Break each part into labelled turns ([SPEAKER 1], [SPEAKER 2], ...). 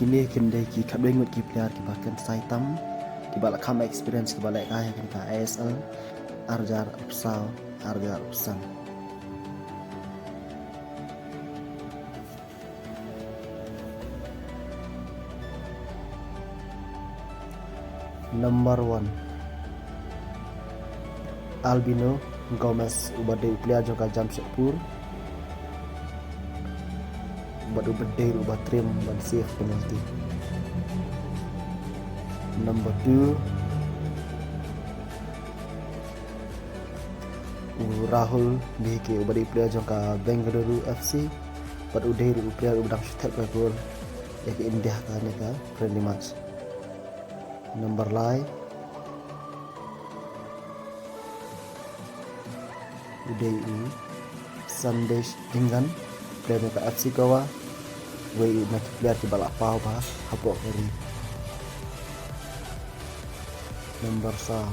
[SPEAKER 1] kini kende ki kadwe ngut ki player ki bakan saitam ki balak kam experience ki balak kaya kan ka ASL arjar upsaw arjar upsang. Number 1 Albino Gomez ubade player joka Jamshedpur ubade ubah trim dan save penalty. Number 2 Rahul Bhike ubade player joka Bengaluru FC ubade udah player ubah shot by goal ya ke India kan ka friendly match. Number 9 UDI Sandesh Dingan player ka FC Goa we nak player ki balak pau ba hapok kari. Number 10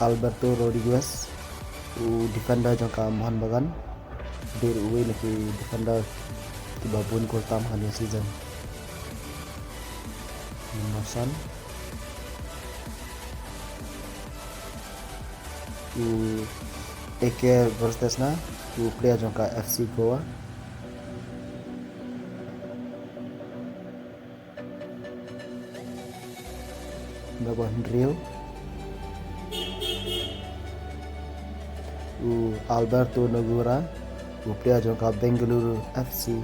[SPEAKER 1] Alberto Rodriguez defender jangka Mohan Bagan dir we nak defender ki babun gol tambahan ya season. Number 1 Eke versus na player jangka FC Goa Number Rio Alberto Nagura player jangka Bengaluru FC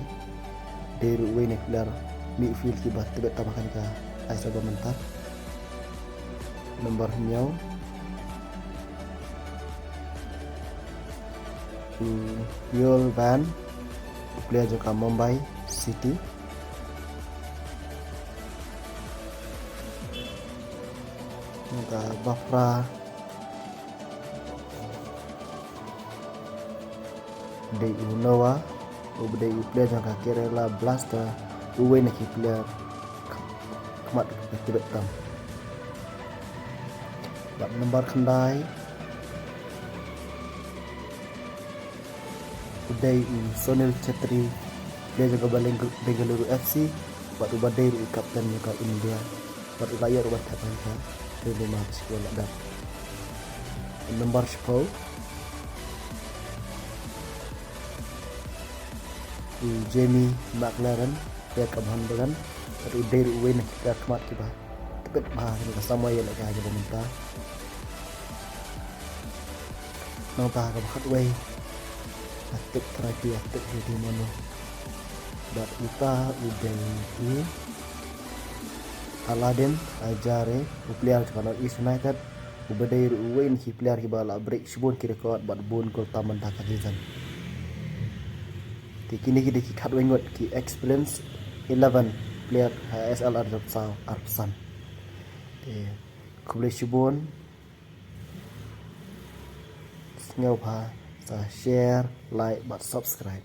[SPEAKER 1] dari win player midfield ki bat tibet tambahkan ka Aisa Gomentar. Nomor Miao Yul Van player jangka Mumbai City. Jangka Bafra Dei Noah ubade player jangka Kerala Blaster uwe nak player kemat tibet tam. Bat nomor kendai Uday Sonil Chetri player jangka Bengaluru FC bat ubade kapten jangka India bat layar ubat tapan ka dari match bola dak. Nomor 10 Jamie McLaren player ka Mohan Bagan bat uday uwe nak player kemat ki ba tibet bah ka sama ya nak aja pemerintah nang ta ka bakat we atik terapi atik di mana bat kita udah ini Aladdin Ajare player ka East United ubade uwe ni player ki bala break shibon ki record bat bon gol taman ta ka season. Kini kita kat wengot ki experience 11 player ASL Arpsan. Kuble shibon ngau pa sa share like but subscribe.